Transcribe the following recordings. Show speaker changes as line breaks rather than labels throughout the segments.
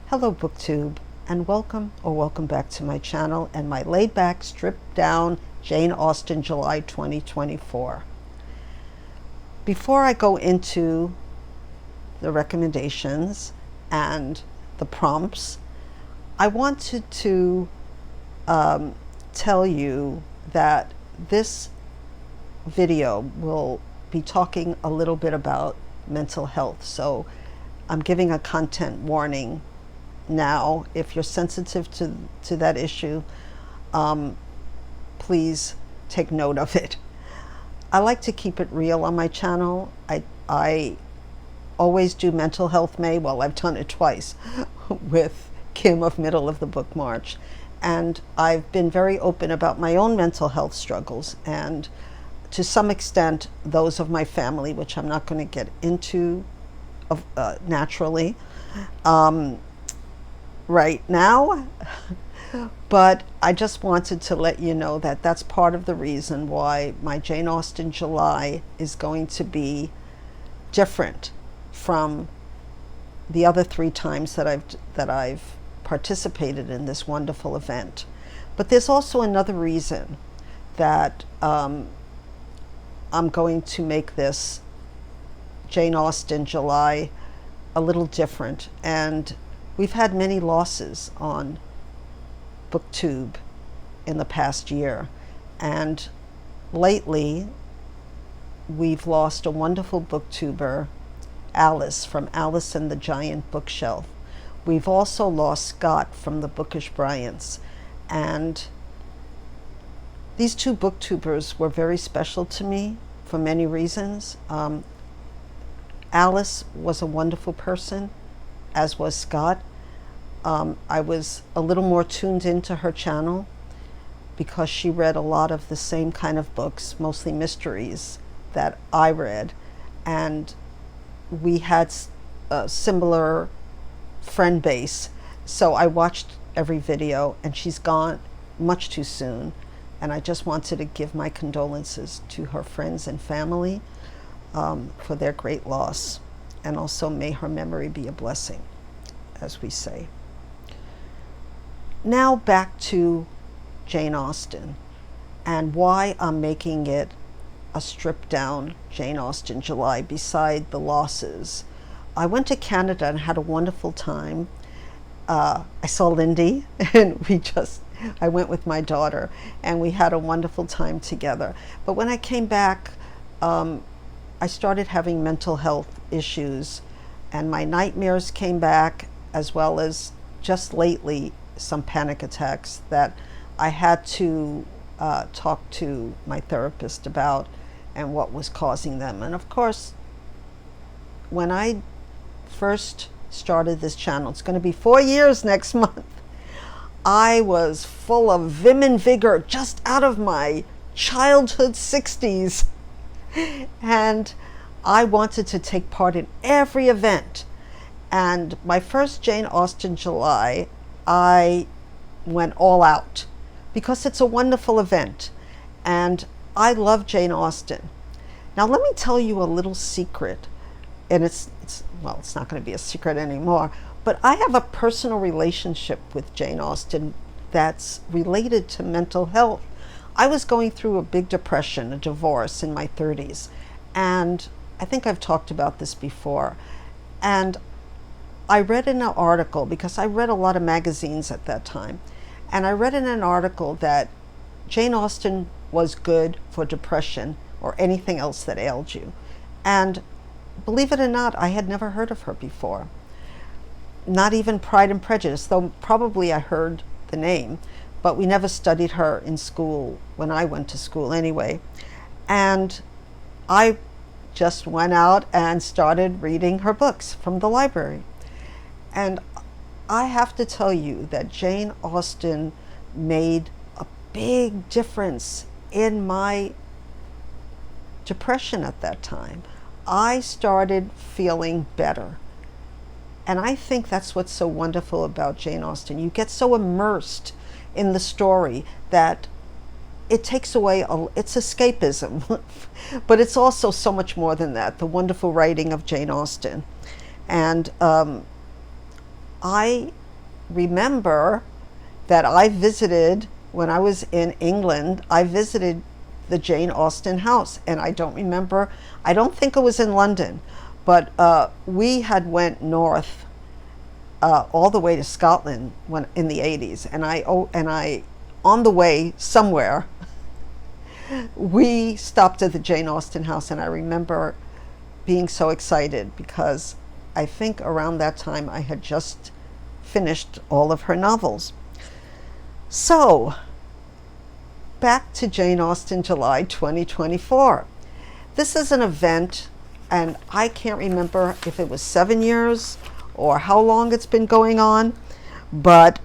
Hello booktube, and welcome back to my channel and my laid back stripped down Jane Austen July 2024. Before I go into the recommendations and the prompts, I wanted to tell you that this video will be talking a little bit about mental health, so I'm giving a content warning now. If you're sensitive to that issue, please take note of it. I like to keep it real on my channel. I always do Mental Health May. Well, I've done it twice with Kim of Middle of the Book March, and I've been very open about my own mental health struggles and to some extent those of my family, which I'm not going to get into naturally right now. But I just wanted to let you know that that's part of the reason why my Jane Austen July is going to be different from the other 3 times that I've participated in this wonderful event. But there's also another reason that I'm going to make this Jane Austen July a little different. And we've had many losses on booktube in the past year, and lately we've lost a wonderful booktuber, Alice, from Alice and the Giant Bookshelf. We've also lost Scott from the Bookish Bryants, and these 2 booktubers were very special to me for many reasons. Alice was a wonderful person, as was Scott. I was a little more tuned into her channel because she read a lot of the same kind of books, mostly mysteries, that I read, and we had a similar friend base. So I watched every video, and she's gone much too soon, and I just wanted to give my condolences to her friends and family for their great loss, and also may her memory be a blessing, as we say. Now back to Jane Austen and why I'm making it a stripped down Jane Austen July beside the losses. I went to Canada and had a wonderful time. I saw Lindy and I went with my daughter and we had a wonderful time together. But when I came back, I started having mental health issues, and my nightmares came back, as well as just lately some panic attacks that I had to talk to my therapist about and what was causing them. And of course, when I first started this channel, it's going to be 4 years next month, I was full of vim and vigor, just out of my childhood 60s. And I wanted to take part in every event. And my first Jane Austen July, I went all out because it's a wonderful event. And I love Jane Austen. Now let me tell you a little secret. And it's not going to be a secret anymore, but I have a personal relationship with Jane Austen that's related to mental health. I was going through a big depression, a divorce in my 30s, and I think I've talked about this before. And I read in an article, because I read a lot of magazines at that time, and I read in an article that Jane Austen was good for depression or anything else that ailed you. And believe it or not, I had never heard of her before. Not even Pride and Prejudice, though probably I heard the name, but we never studied her in school when I went to school anyway. And I just went out and started reading her books from the library. And I have to tell you that Jane Austen made a big difference in my depression at that time. I started feeling better. And I think that's what's so wonderful about Jane Austen. You get so immersed in the story that it takes away, it's escapism, but it's also so much more than that, the wonderful writing of Jane Austen. And I remember that I visited, when I was in England, I visited the Jane Austen house, and I don't remember, I don't think it was in London, but we had went north all the way to Scotland when in the 80s, and I on the way somewhere we stopped at the Jane Austen house, and I remember being so excited because I think around that time I had just finished all of her novels. So, back to Jane Austen July 2024. This is an event, and I can't remember if it was 7 years or how long it's been going on, but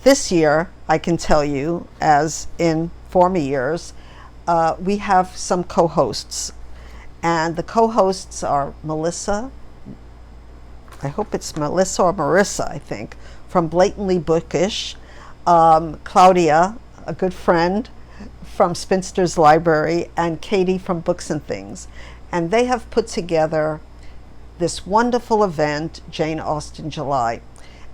this year, I can tell you, as in former years, we have some co-hosts. And the co-hosts are Melissa, I hope it's Melissa or Marissa, I think, from Blatantly Bookish, Claudia, a good friend from Spinster's Library, and Katie from Books and Things. And they have put together this wonderful event, Jane Austen July.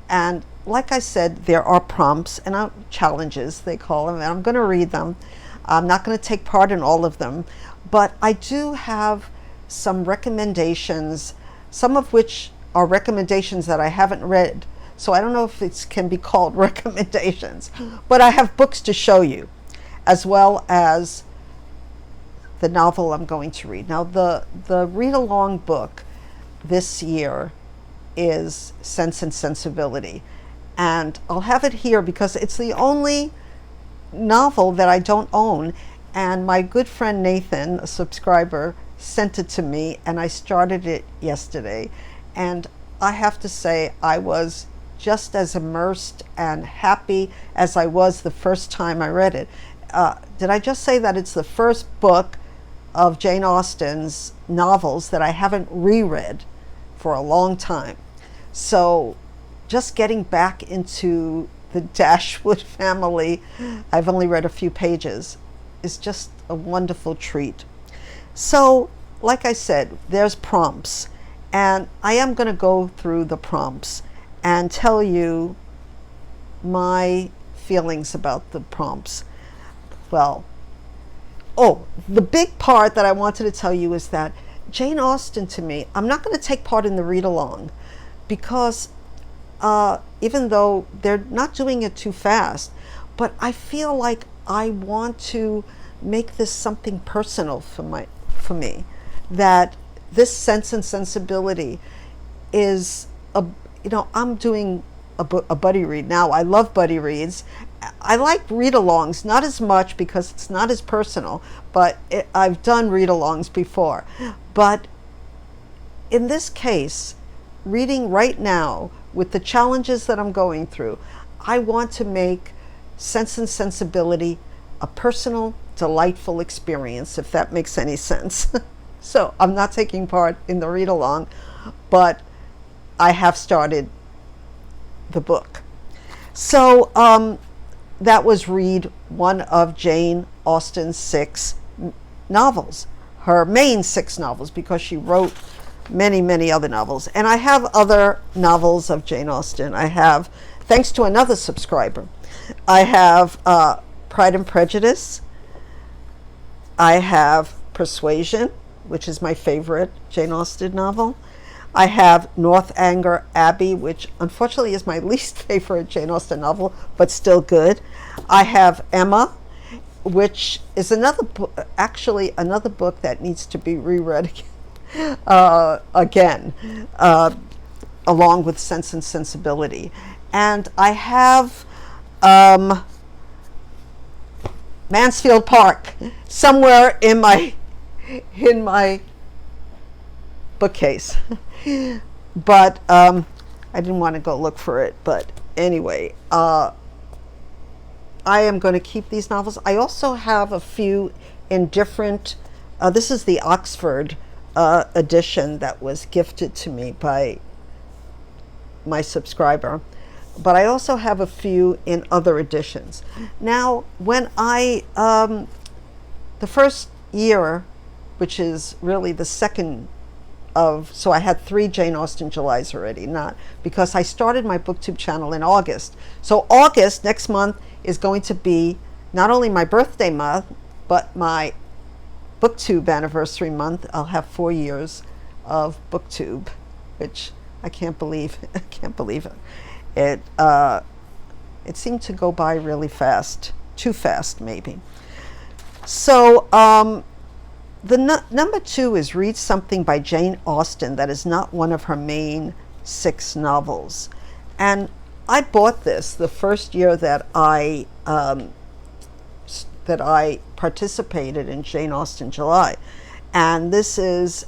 And like I said, there are prompts and challenges, they call them, and I'm going to read them. I'm not going to take part in all of them, but I do have some recommendations, some of which are recommendations that I haven't read. So I don't know if it can be called recommendations, but I have books to show you, as well as the novel I'm going to read. Now, the read-along book this year is Sense and Sensibility. And I'll have it here because it's the only novel that I don't own. And my good friend Nathan, a subscriber, sent it to me, and I started it yesterday. And I have to say, I was just as immersed and happy as I was the first time I read it. Did I just say that it's the first book of Jane Austen's novels that I haven't reread for a long time? So just getting back into the Dashwood family, I've only read a few pages, is just a wonderful treat. So, like I said, there's prompts, and I am going to go through the prompts and tell you my feelings about the prompts. Well, the big part that I wanted to tell you is that Jane Austen, to me, I'm not going to take part in the read-along because even though they're not doing it too fast, but I feel like I want to make this something personal for me, that this Sense and Sensibility is I'm doing a buddy read now. I love buddy reads. I like read-alongs, not as much because it's not as personal, but I've done read-alongs before. But in this case, reading right now with the challenges that I'm going through, I want to make Sense and Sensibility a personal, delightful experience, if that makes any sense. So I'm not taking part in the read-along, but I have started the book. So that was read one of Jane Austen's 6 novels, her main 6 novels, because she wrote many, many other novels. And I have other novels of Jane Austen. I have, thanks to another subscriber, I have Pride and Prejudice. I have Persuasion, which is my favorite Jane Austen novel. I have Northanger Abbey, which unfortunately is my least favorite Jane Austen novel, but still good. I have Emma, which is another book that needs to be reread again, along with Sense and Sensibility. And I have Mansfield Park somewhere in my bookcase. But I didn't want to go look for it. But anyway, I am going to keep these novels. I also have a few in different, this is the Oxford edition that was gifted to me by my subscriber. But I also have a few in other editions. Now, when I, the first year, which is really the second so I had 3 Jane Austen Julys already, not because I started my booktube channel in August. So August, next month, is going to be not only my birthday month, but my booktube anniversary month. I'll have 4 years of booktube, which I can't believe. I can't believe it. It seemed to go by really fast, too fast maybe. So number 2 is read something by Jane Austen that is not one of her main 6 novels. And I bought this the first year that I participated in Jane Austen July. And this is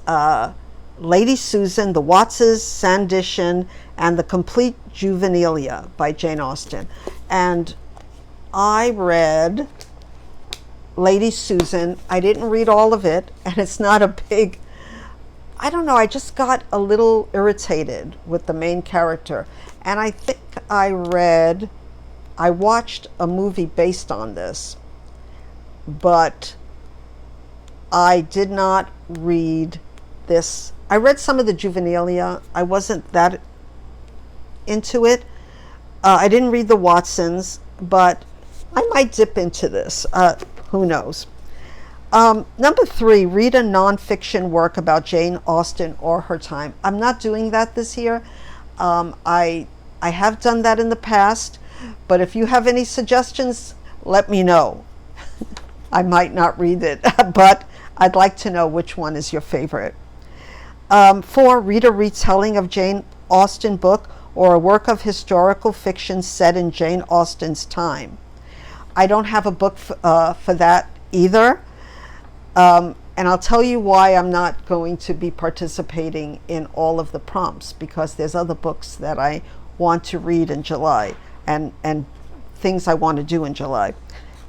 Lady Susan, The Wattses, Sandition, and The Complete Juvenilia by Jane Austen. And I read Lady Susan. I didn't read all of it, and it's not a big, I don't know, I just got a little irritated with the main character. And I think I watched a movie based on this, but I did not read this. I read some of the Juvenilia. I wasn't that into it. I didn't read the Watsons, but I might dip into this. Who knows? Number 3, read a nonfiction work about Jane Austen or her time. I'm not doing that this year. I have done that in the past, but if you have any suggestions, let me know. I might not read it, but I'd like to know which one is your favorite. 4, read a retelling of Jane Austen book or a work of historical fiction set in Jane Austen's time. I don't have a book for that either. And I'll tell you why I'm not going to be participating in all of the prompts, because there's other books that I want to read in July and things I want to do in July,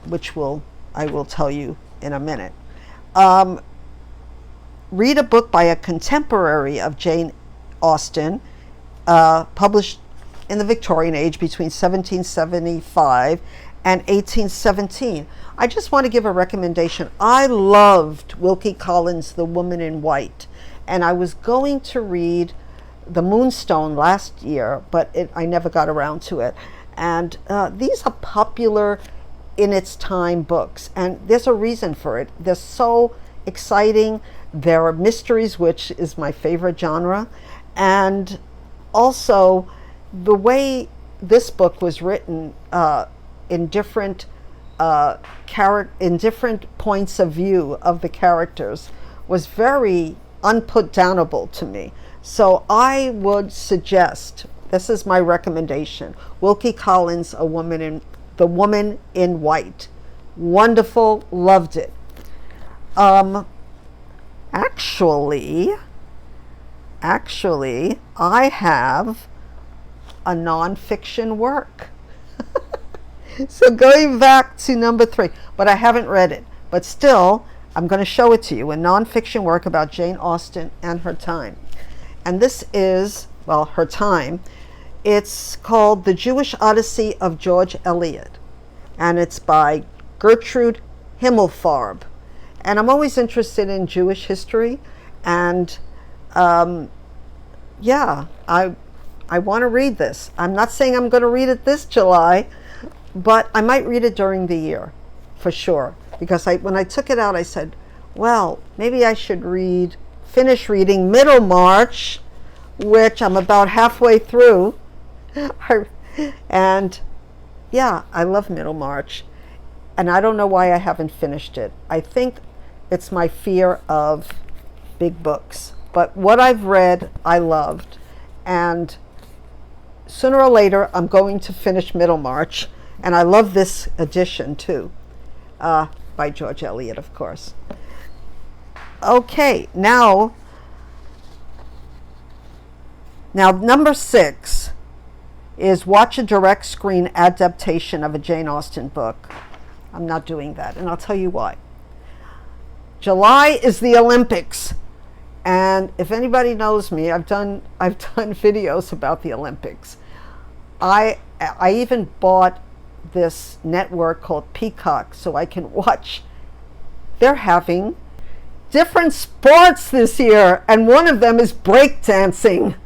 which I will tell you in a minute. Read a book by a contemporary of Jane Austen, published in the Victorian age between 1775 and 1817. I just want to give a recommendation. I loved Wilkie Collins' The Woman in White, and I was going to read The Moonstone last year, but I never got around to it. And these are popular in its time books, and there's a reason for it. They're so exciting. There are mysteries, which is my favorite genre, and also the way this book was written in different points of view of the characters was very unputdownable to me. So I would suggest, this is my recommendation, Wilkie Collins' The Woman in White. Wonderful, loved it. Actually, I have a nonfiction work. So going back to number 3, but I haven't read it. But still, I'm going to show it to you, a nonfiction work about Jane Austen and her time. And this is, well, her time. It's called The Jewish Odyssey of George Eliot. And it's by Gertrude Himmelfarb. And I'm always interested in Jewish history. And yeah, I want to read this. I'm not saying I'm going to read it this July, but I might read it during the year, for sure. Because when I took it out, I said, well, maybe I should finish reading Middlemarch, which I'm about halfway through. And yeah, I love Middlemarch. And I don't know why I haven't finished it. I think it's my fear of big books. But what I've read, I loved. And sooner or later, I'm going to finish Middlemarch. And I love this edition, too, by George Eliot, of course. Okay, now number 6 is watch a direct screen adaptation of a Jane Austen book. I'm not doing that, and I'll tell you why. July is the Olympics. And if anybody knows me, I've done videos about the Olympics. I even bought this network called Peacock so I can watch. They're having different sports this year, and one of them is breakdancing.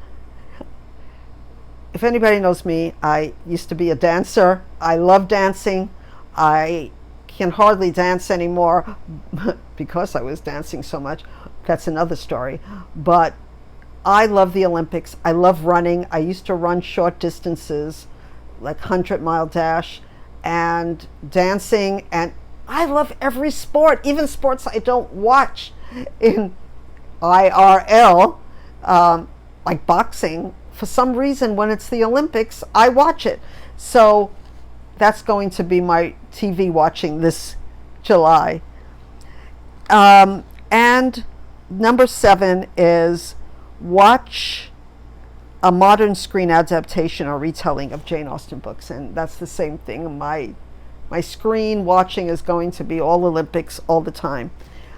If anybody knows me, I used to be a dancer. I love dancing. I can hardly dance anymore because I was dancing so much. That's another story. But I love the Olympics. I love running. I used to run short distances, like 100-mile dash, and dancing. And I love every sport, even sports I don't watch in IRL, like boxing. For some reason, when it's the Olympics, I watch it. So that's going to be my TV watching this July. And number 7 is watch a modern screen adaptation or retelling of Jane Austen books. And that's the same thing. My screen watching is going to be all Olympics all the time.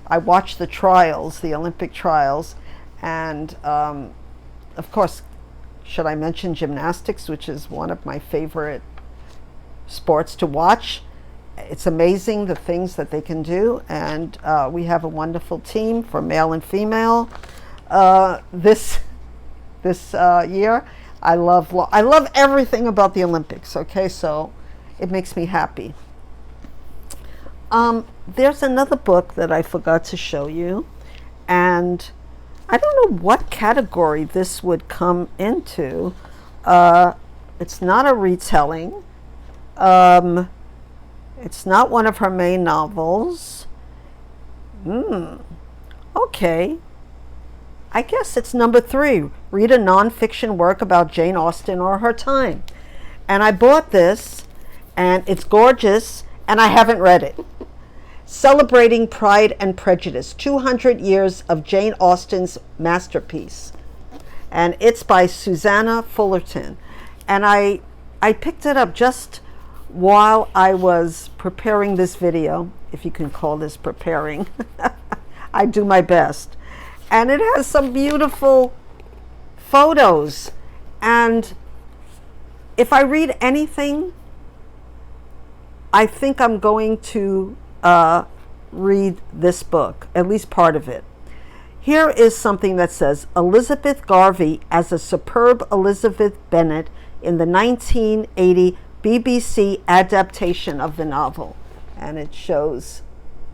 I watch the trials, the Olympic trials, and of course, should I mention gymnastics, which is one of my favorite sports to watch. It's amazing the things that they can do, and we have a wonderful team for male and female this year. I love everything about the Olympics. Okay, so it makes me happy. There's another book that I forgot to show you, and I don't know what category this would come into. It's not a retelling. It's not one of her main novels. Okay. I guess it's number 3. Read a nonfiction work about Jane Austen or her time. And I bought this, and it's gorgeous, and I haven't read it. Celebrating Pride and Prejudice, 200 Years of Jane Austen's Masterpiece. And it's by Susanna Fullerton. And I picked it up just while I was preparing this video, if you can call this preparing. I do my best. And it has some beautiful photos. And if I read anything, I think I'm going to read this book, at least part of it. Here is something that says, Elizabeth Garvey as a superb Elizabeth Bennet in the 1980 BBC adaptation of the novel. And it shows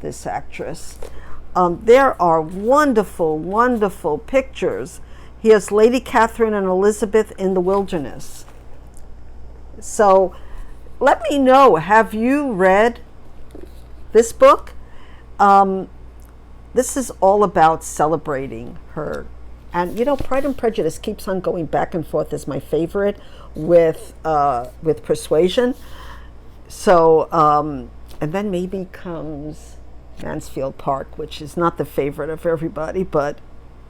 this actress. There are wonderful, wonderful pictures. Here's Lady Catherine and Elizabeth in the wilderness. So let me know, have you read this book? This is all about celebrating her. And you know, Pride and Prejudice keeps on going back and forth as my favorite with Persuasion. So, and then maybe comes Mansfield Park, which is not the favorite of everybody, but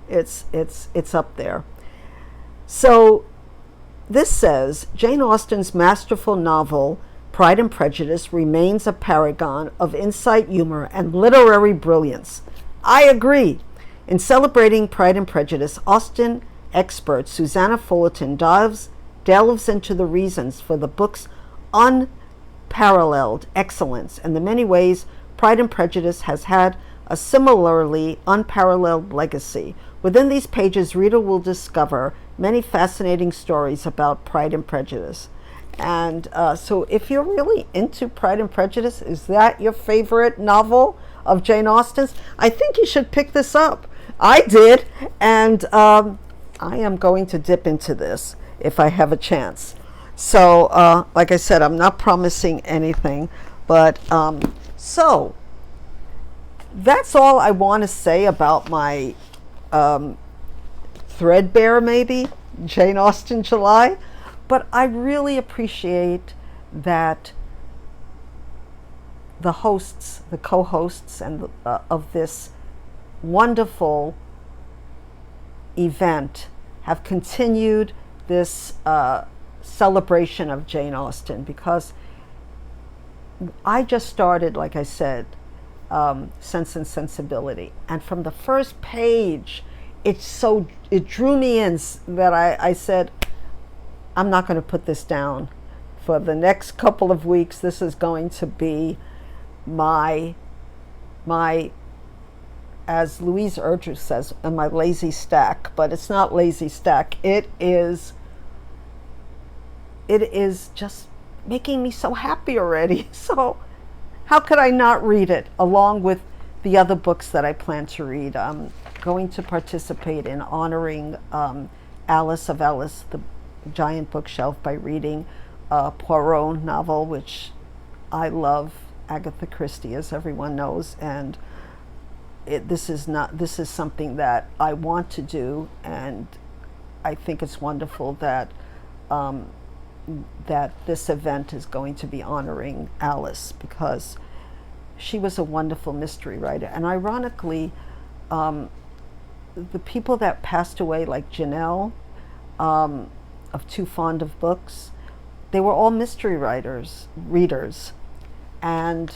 it's up there. So this says, Jane Austen's masterful novel, Pride and Prejudice, remains a paragon of insight, humor, and literary brilliance. I agree. In celebrating Pride and Prejudice, Austen expert Susanna Fullerton delves into the reasons for the book's unparalleled excellence and the many ways Pride and Prejudice has had a similarly unparalleled legacy. Within these pages, reader will discover many fascinating stories about Pride and Prejudice. And so if you're really into Pride and Prejudice, is that your favorite novel of Jane Austen's? I think you should pick this up. I did, and I am going to dip into this if I have a chance. So, like I said, I'm not promising anything, but so that's all I want to say about my threadbare, maybe, Jane Austen July. But I really appreciate that the hosts, the co-hosts and of this wonderful event have continued this celebration of Jane Austen, because I just started, like I said, Sense and Sensibility, and from the first page it drew me in that I said, I'm not going to put this down. For the next couple of weeks, this is going to be my as Louise Erdrich says, in my lazy stack, but it's not lazy stack. It is just making me so happy already. So how could I not read it along with the other books that I plan to read? I'm going to participate in honoring Alice of Alice, the Giant Bookshelf, by reading a Poirot novel, which I love Agatha Christie, as everyone knows, and this is something that I want to do, and I think it's wonderful that that this event is going to be honoring Alice, because she was a wonderful mystery writer. And ironically, the people that passed away, like Janelle, of Too Fond of Books, they were all mystery readers. And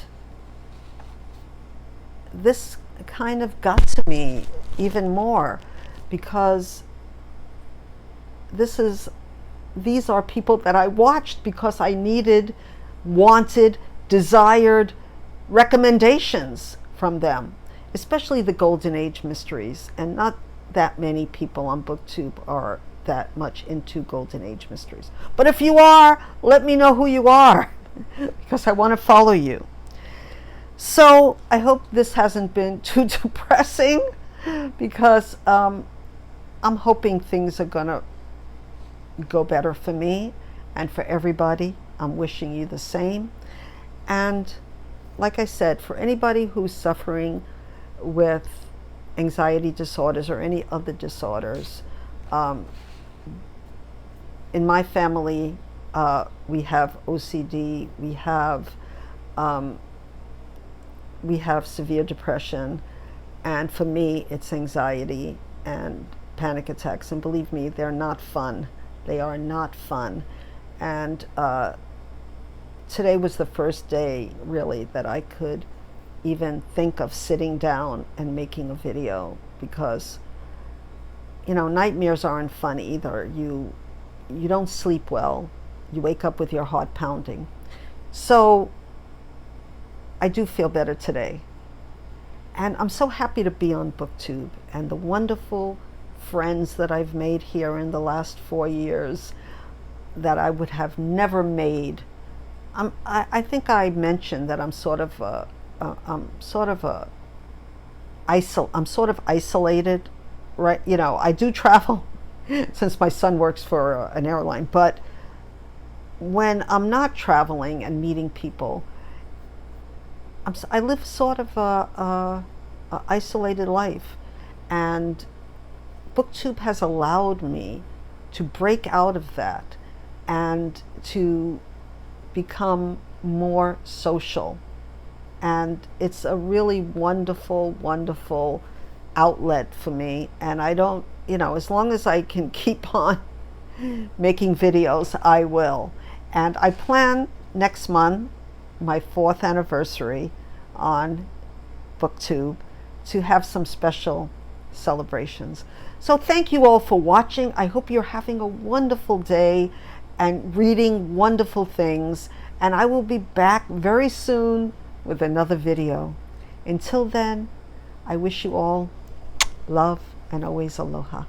this kind of got to me even more, because these are people that I watched because I wanted, desired recommendations from them, especially the Golden Age mysteries. And not that many people on BookTube are that much into Golden Age mysteries. But if you are, let me know who you are, because I want to follow you. So I hope this hasn't been too depressing, because I'm hoping things are going to go better for me and for everybody. I'm wishing you the same. And like I said, for anybody who's suffering with anxiety disorders or any other disorders, in my family, we have OCD, we have severe depression, and for me it's anxiety and panic attacks, and believe me, they're not fun. They are not fun. And today was the first day, really, that I could even think of sitting down and making a video, because, you know, nightmares aren't fun either. You don't sleep well. You wake up with your heart pounding. So I do feel better today. And I'm so happy to be on BookTube, and the wonderful friends that I've made here in the last 4 years that I would have never made. I think I mentioned that I'm sort of isolated, right? You know, I do travel since my son works for an airline, but when I'm not traveling and meeting people, I live sort of a isolated life, and BookTube has allowed me to break out of that and to become more social. And it's a really wonderful, wonderful outlet for me. And I don't, you know, as long as I can keep on making videos, I will. And I plan next month, my 4th anniversary on BookTube, to have some special celebrations. So thank you all for watching. I hope you're having a wonderful day and reading wonderful things. And I will be back very soon with another video. Until then, I wish you all love and always aloha.